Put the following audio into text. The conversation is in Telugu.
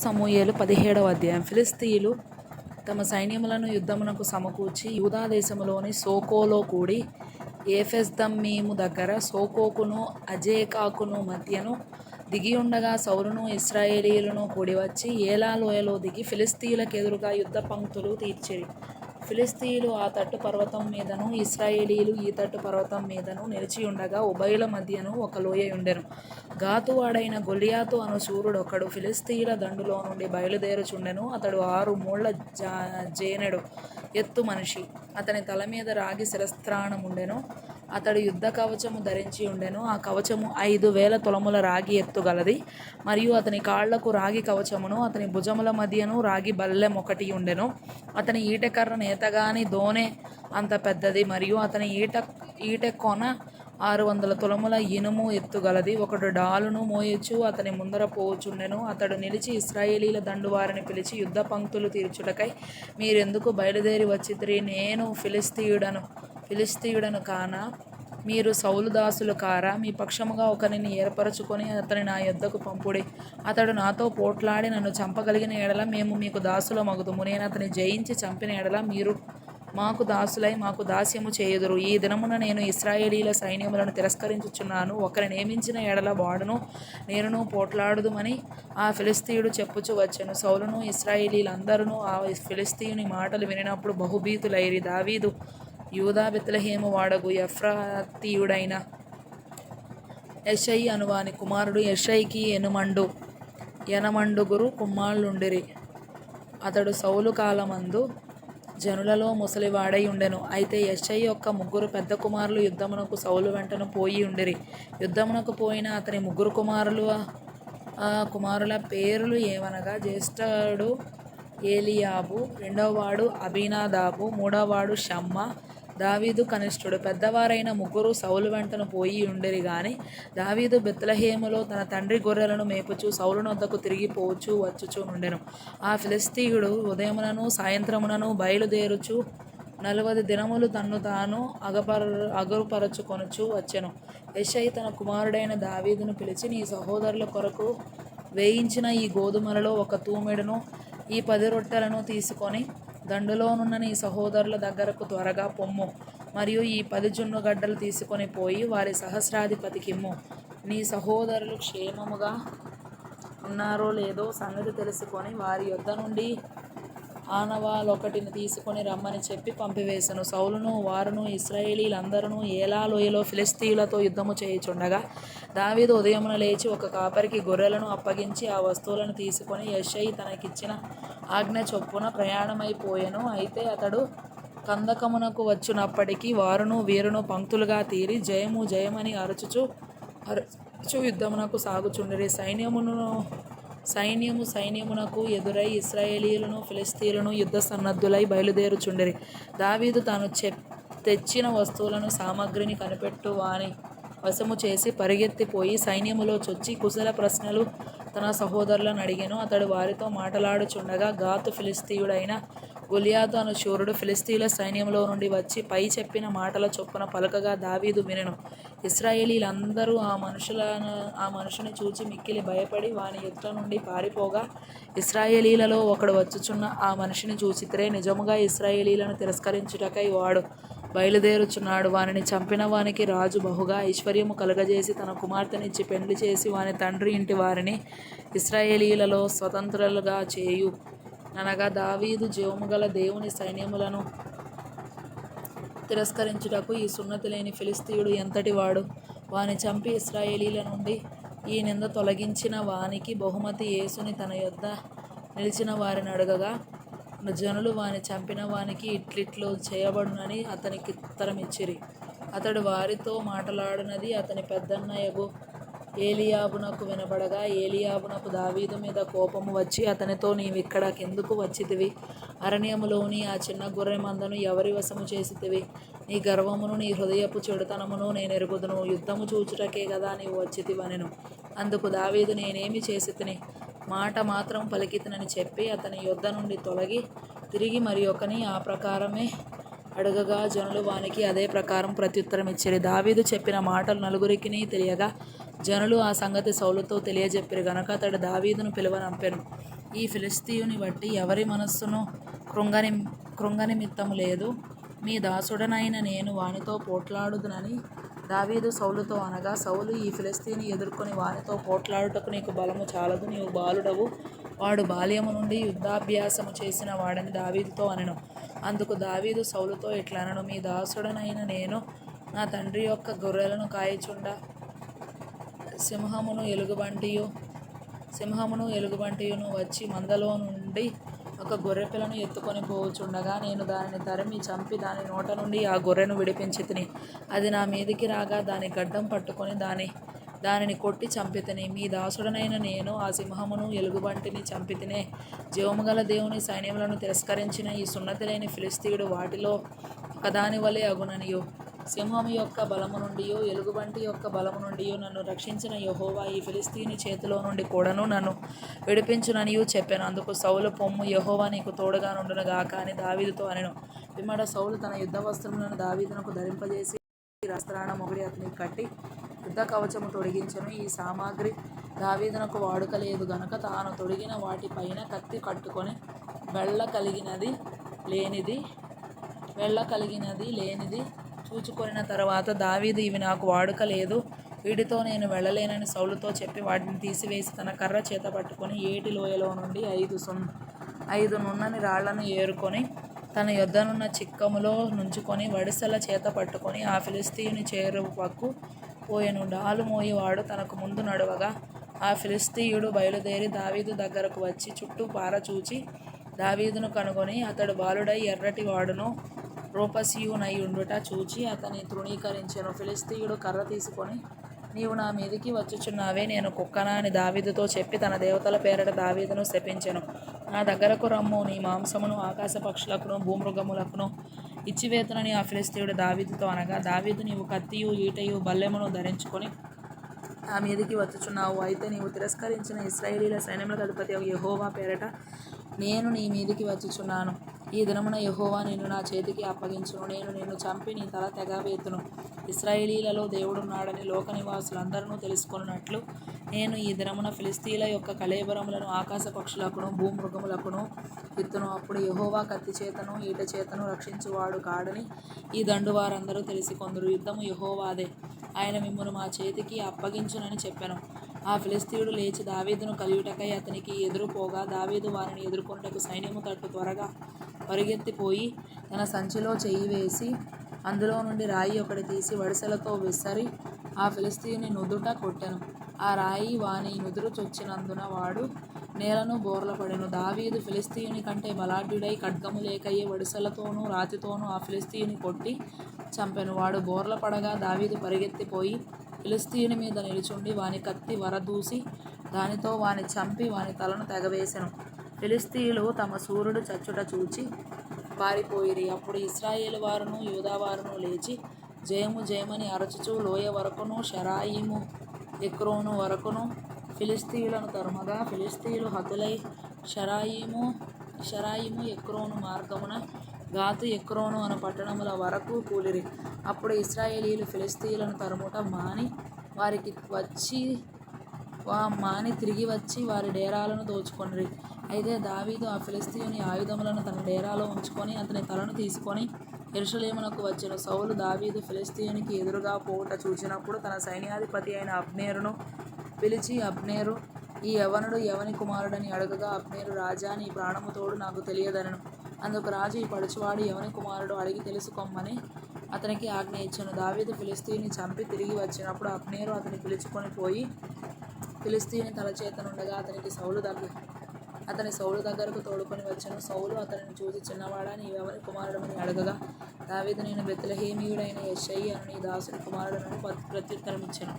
సమూయేలు 17వ అధ్యాయం. ఫిలిష్తీయులు తమ సైన్యములను యుద్ధమునకు సమకూర్చి యూదా దేశములోని సోకోలో కూడి ఏఫెస్దమ్మీము దగ్గర సోకోకును అజేకాకును మధ్యను దిగియుండగా సౌలును ఇశ్రాయేలీయులను కూడివచ్చి ఏలా లోయలో దిగి ఫిలిష్తీయులకెదురుగా యుద్ధ పంక్తులు తీర్చిరి. ఫిలిష్తీయులు ఆ తట్టు పర్వతం మీదను ఇశ్రాయేలీయులు ఈ తట్టు పర్వతం మీదను నిలిచియుండగా ఉభయుల మధ్యను ఒక లోయ ఉండెను. గాతువాడైన గొలియాతు అను శూరుడొకడు ఫిలిష్తీయుల దండులో నుండి బయలుదేరుచుండెను. అతడు 6 మూళ్ళ జేనెడు ఎత్తు మనిషి. అతని తల మీద రాగి శిరస్త్రాణముండెను. అతడు యుద్ధ కవచము ధరించి ఉండెను. ఆ కవచము 5,000 తులముల రాగి ఎత్తు గలది. మరియు అతని కాళ్లకు రాగి కవచమును అతని భుజముల మధ్యను రాగి బల్లెమొకటి ఉండెను. అతని ఈటెకర్ర నేతగాని దోనె అంత పెద్దది. మరియు అతని ఈటె కొన 600 తులముల ఇనుము ఎత్తు గలది. ఒకడు డాలును మోయుచు అతని ముందర పోవుచుండెను. అతడు నిలిచి ఇశ్రాయేలీల దండు వారిని పిలిచి, యుద్ధ పంక్తులు తీర్చుటకై మీరెందుకు బయలుదేరి వచ్చితిరి? నేను ఫిలిష్తీయుడను కానా? మీరు సౌలు దాసులు కారా? మీ పక్షముగా ఒకనిని ఏర్పరచుకొని అతని నా యొద్దకు పంపుడి. అతడు నాతో పోట్లాడి నన్ను చంపగలిగిన ఎడల మేము మీకు దాసులమగుదుము. నేను అతని జయించి చంపిన ఎడల మీరు మాకు దాసులై మాకు దాస్యము చేయుదురు. ఈ దినమున నేను ఇశ్రాయేలీల సైన్యములను తిరస్కరించుచున్నాను. ఒకరిని నియమించిన ఎడల వాడును నేనును పోట్లాడుదుమని ఆ ఫిలిష్తీయుడు చెప్పుచు వచ్చెను. సౌలును ఇశ్రాయేలీలందరూ ఆ ఫిలిష్తీయుని మాటలు వినినప్పుడు బహుభీతులైరి. దావీదు యూదా బెత్లెహేము వాడగు ఎఫ్రాతీయుడైన యెషై అనువాని కుమారుడు యెషైకి ఎనమండుగురు కుమారులుండిరి. అతడు సౌలు కాలమందు జనులలో ముసలివాడై ఉండెను. అయితే యెషై యొక్క 3 పెద్ద కుమారులు యుద్ధమునకు సౌలు వెంటను పోయి ఉండిరి. యుద్ధమునకు పోయిన అతని 3 కుమారుల పేరులు ఏవనగా, జ్యేష్ఠుడు ఏలీయాబు, రెండవవాడు అబీనాదాబు, మూడవవాడు షమ్మా. దావీదు కనిష్ఠుడు. పెద్దవారైన 3 సౌలు వెంటను పోయి ఉండిరి గాని దావీదు బెత్లెహేములో తన తండ్రి గొర్రెలను మేపుచు సౌలునొద్దకు తిరిగి పోవచ్చు వచ్చుచూ నుండెను. ఆ ఫిలిష్తీయుడు ఉదయమునను సాయంత్రమునను బయలుదేరుచు 40 దినములు తన్ను తాను అగరుపరచుకొనుచు వచ్చెను. యెషై తన కుమారుడైన దావీదును పిలిచి, నీ సహోదరుల కొరకు వేయించిన ఈ గోధుమలలో 1 తూమెడును ఈ 10 రొట్టెలను తీసుకొని దండులోనున్న నీ సహోదరుల దగ్గరకు త్వరగా పొమ్ము. మరియు ఈ 10 జున్నుగడ్డలు తీసుకొని పోయి వారి సహస్రాధిపతికిమ్ము. నీ సహోదరులు క్షేమముగా ఉన్నారో లేదో సంగతి తెలుసుకొని వారి యొద్ద నుండి ఆనవాలొకటిని తీసుకొని రమ్మని చెప్పి పంపివేశెను. సౌలును వారును ఇశ్రాయేలీలందరూ ఏలా లోయలో ఫిలిష్తీయులతో యుద్ధము చేయుచుండగా దావీదు ఉదయమున లేచి ఒక కాపరికి గొర్రెలను అప్పగించి ఆ వస్తువులను తీసుకొని యెషై తనకిచ్చిన ఆజ్ఞ చొప్పున ప్రయాణమైపోయెను. అయితే అతడు కందకమునకు వచ్చునప్పటికీ వారును వీరును పంక్తులుగా తీరి జయము జయమని అరచుచు యుద్ధమునకు సాగుచుండిరి. సైన్యమునకు ఎదురై ఇశ్రాయేలీయులను ఫిలిష్తీయులను యుద్ధ సన్నద్ధులై బయలుదేరుచుండిరి. దావీదు తాను తెచ్చిన వస్తువులను సామగ్రిని కనిపెట్టు వాని వశము చేసి పరిగెత్తిపోయి సైన్యములో చొచ్చి కుశల ప్రశ్నలు తన సహోదరులను అడిగెను. అతడు వారితో మాటలాడుచుండగా గాతు ఫిలిష్తీయుడైన గొలియాతు అను శూరుడు ఫిలిష్తీయుల సైన్యములో నుండి వచ్చి పై చెప్పిన మాటల చొప్పున పలకగా దావీదు వినెను. ఇశ్రాయేలీలందరూ ఆ మనుషుని చూచి మిక్కిలి భయపడి వాని ఎదుట నుండి పారిపోగా ఇశ్రాయేలీలలో ఒకడు వచ్చుచున్న ఆ మనిషిని చూచితిరే, నిజముగా ఇశ్రాయేలీలను తిరస్కరించుటకై వాడు బయలుదేరుచున్నాడు. వానిని చంపిన వానికి రాజు బహుగా ఐశ్వర్యము కలుగజేసి తన కుమార్తెనిచ్చి పెండ్లి చేసి వాని తండ్రి ఇంటి వారిని ఇశ్రాయేలీయులలో స్వతంత్రులుగా చేయు అనగా దావీదు జీవముగల దేవుని సైన్యములను తిరస్కరించుటకు ఈ సున్నతి లేని ఫిలిష్తీయుడు ఎంతటివాడు? వాని చంపి ఇశ్రాయేలీల నుండి ఈ నింద తొలగించిన వానికి బహుమతి యేసుని తన యొద్ద నిలిచిన వారిని అడగగా జనులు వాని చంపిన వానికి ఇట్లిట్లు చేయబడునని అతనికి ఉత్తరమిచ్చిరి. అతడు వారితో మాటలాడినది అతని పెద్దన్నయగు ఏలీయాబునకు వినబడగా ఏలీయాబునకు దావీదు మీద కోపము వచ్చి అతనితో, నీవిక్కడకెందుకు వచ్చితివి? అరణ్యములోని ఆ చిన్న గొర్రె మందను ఎవరి వశము చేసితివి? నీ గర్వమును నీ హృదయపు చెడుతనమును నేనెరుగుదును. యుద్ధము చూచుటకే గదా నీవు వచ్చితివనెను. అందుకు దావీదు, నేనేమి చేసితిని? మాట మాత్రం పలికితినని చెప్పి అతని యొద్ద నుండి తొలగి తిరిగి మరి ఒకని ఆ ప్రకారమే అడగగా జనులు వానికి అదే ప్రకారం ప్రత్యుత్తరమిచ్చిరి. దావీదు చెప్పిన మాటలు నలుగురికిని తెలియగా జనులు ఆ సంగతి సౌలుతో తెలియజెప్పిరి గనుక అతడు దావీదును పిలువనంపెను. ఈ ఫిలిష్తీయుని బట్టి ఎవరి మనస్సును కృంగనిమిత్తము లేదు. మీ దాసుడనైన నేను వానితో పోట్లాడుదునని దావీదు సౌలుతో అనగా, సౌలు ఈ ఫిలిష్తీయుని ఎదుర్కొని వానితో పోట్లాడుటకు నీకు బలము చాలదు, నీవు బాలుడవు, వాడు బాల్యము నుండి యుద్ధాభ్యాసము చేసిన వాడని దావీదుతో అనెను. అందుకు దావీదు సౌలుతో ఇట్లనెను, మీ దాసుడనైన నేను నా తండ్రి యొక్క గొర్రెలను కాయుచుండ సింహమును ఎలుగుబంటియును వచ్చి మందలో నుండి ఒక గొర్రెపిల్లను ఎత్తుకొని పోవుచుండగా నేను దానిని తరిమి చంపి దాని నోట నుండి ఆ గొర్రెను విడిపించితిని. అది నా మీదికి రాగా దాని గడ్డం పట్టుకొని దానిని కొట్టి చంపితిని. మీ దాసుడనైన నేను ఆ సింహమును ఎలుగుబంటిని చంపితినే. జీవముగల దేవుని సైన్యములను తిరస్కరించిన ఈ సున్నతి లేని ఫిలిష్తీయుడు వాటిలో ఒకదాని వలె అగుననియు, సింహము యొక్క బలము నుండియో ఎలుగుబంటి యొక్క బలము నుండియో నన్ను రక్షించిన యెహోవా ఈ ఫిలిష్తీయుని చేతిలో నుండి కూడాను నన్ను విడిపించుననియు చెప్పాను. అందుకు సౌలు, పొమ్ము, యెహోవా నీకు తోడుగా నుండును గాక అని దావీదుతో అనెను. పిమ్మట సౌలు తన యుద్ధ వస్త్రములను దావీదునకు ధరింపజేసి వస్త్రాన మొగిడి అతనికి కట్టి యుద్ధ కవచము తొడిగించెను. ఈ సామాగ్రి దావీదునకు వాడుక లేదు గనుక తాను తొడిగిన వాటి పైన కత్తి కట్టుకొని వెళ్ళ కలిగినది లేనిది చూచుకొనిన తరువాత దావీదు, ఇవి నాకు వాడుక లేదు, వీటితో నేను వెళ్ళలేనని సౌలుతో చెప్పి వాటిని తీసివేసి తన కర్ర చేత పట్టుకొని ఏటి లోయలో నుండి 5 నున్నని రాళ్లను ఏరుకొని తన యొద్దనున్న చిక్కములో నుంచుకొని వడిసెల చేత పట్టుకొని ఆ ఫిలిష్తీయుని చేరువకు పోయెను. డాలు మోయివాడు తనకు ముందు నడవగా ఆ ఫిలిష్తీయుడు బయలుదేరి దావీదు దగ్గరకు వచ్చి చుట్టూ పారచూచి దావీదును కనుగొని అతడు బాలుడై ఎర్రటి వాడును రూపసియునై ఉండుట చూచి అతని తృణీకరించెను. ఫిలిష్తీయుడు కర్ర తీసుకొని, నీవు నా మీదికి వచ్చుచున్నావే, నేను కుక్కనా అని దావీదుతో చెప్పి తన దేవతల పేరట దావీదును శపించెను. నా దగ్గరకు రమ్ము, నీ మాంసమును ఆకాశ పక్షులకును భూమృగములకును ఇచ్చివేతునని ఆ ఫిలిష్తీయుడు దావీదుతో అనగా, దావీదు, నీవు కత్తియు ఈటెయు బల్లెమును ధరించుకొని నా మీదికి వచ్చుచున్నావు. అయితే నీవు తిరస్కరించిన ఇశ్రాయేలీయుల సైన్యములకు అధిపతి యెహోవా పేరట నేను నీ మీదికి వచ్చుచున్నాను. ఈ దినమున యెహోవా నిన్ను నా చేతికి అప్పగించును. నేను నిన్ను చంపి నీ తల తెగవేతును. ఇశ్రాయేలీయులలో దేవుడున్నాడని లోక నివాసులందరూ తెలుసుకొనున్నట్లు నేను ఈ దినమున ఫిలిష్తీయుల యొక్క కళేబరములను ఆకాశ పక్షులకును భూమృగములకును విత్తును. అప్పుడు యెహోవా కత్తి చేతను ఈట చేతను రక్షించువాడు కాడని ఈ దండు వారందరూ తెలిసికొందురు. యుద్ధము యెహోవాదే, ఆయన మిమ్మును మా చేతికి అప్పగించునని చెప్పెను. ఆ ఫిలిష్తీయుడు లేచి దావీదును కలియుటకై అతనికి ఎదురుపోగా దావీదు వారిని ఎదుర్కొనుటకు సైన్యము తట్టు త్వరగా పరిగెత్తిపోయి తన సంచిలో చెయ్యి వేసి అందులో నుండి రాయి ఒకటి తీసి వడిసెలతో విసరి ఆ ఫిలిష్తీయుని నుదుట కొట్టెను. ఆ రాయి వాని నుదురు చొచ్చినందున వాడు నేలను బోర్లపడెను. దావీదు ఫిలిష్తీయుని కంటే బలాఢ్యుడై ఖడ్గము లేకయే వడిసెలతోనూ రాతితోనూ ఆ ఫిలిష్తీయుని కొట్టి చంపెను. వాడు బోర్ల పడగా దావీదు పరిగెత్తిపోయి ఫిలిష్తీయుని మీద నిలుచుండి వాని కత్తి వరదూసి దానితో వాని చంపి వాని తలను తెగవేసెను. ఫిలిష్తీయులు తమ సూర్యుడు చచ్చుట చూచి పారిపోయిరి. అప్పుడు ఇశ్రాయేలు వారును యూదావారును లేచి జయము జయమని అరచుచు లోయ వరకును షరాయిము ఎక్రోను వరకును ఫిలిష్తీయులను తరుమగా ఫిలిష్తీయులు హతులై షరాయిము ఎక్రోను మార్గమున గాతు ఎక్రోను అను పట్టణముల వరకు కూలిరి. అప్పుడు ఇశ్రాయేలీయులు ఫిలిష్తీయులను తరుముట మాని తిరిగి వచ్చి వారి డేరాలను దోచుకొనిరి. అయితే దావీదు ఆ ఫిలిష్తీయుని ఆయుధములను తన డేరాలో ఉంచుకొని అతని తలను తీసుకొని యెరూషలేమునకు వచ్చెను. సౌలు దావీదు ఫిలిష్తీయునికి ఎదురుగా పోవుట చూచినప్పుడు తన సైన్యాధిపతి అయిన అబ్నేరును పిలిచి, అబ్నేరు, ఈ యవనుడు ఎవని కుమారుడని అడుగగా, అబ్నేరు, రాజా, నీ ప్రాణము తోడు నాకు తెలియదనెను. అందుకు రాజు, ఈ పడుచువాడు ఎవని కుమారుడు అడిగి తెలుసుకొమ్మని అతనికి ఆజ్ఞ ఇచ్చెను. దావీదు ఫిలిష్తీయుని చంపి తిరిగి వచ్చినప్పుడు అబ్నేరు అతని పిలుచుకొని పోయి ఫిలిష్తీయుని తల చేతనుండగా అతని సౌలు దగ్గరకు తోడుకొని వచ్చెను. సౌలు అతనిని చూసి, చిన్నవాడా, నీవెవని కుమారుడమని అడగగా, దావీదు, నేను బెత్లెహేమీయుడైన యెష్షయి అను నీ దాసుని కుమారుడనని ప్రత్యుత్తరమిచ్చెను.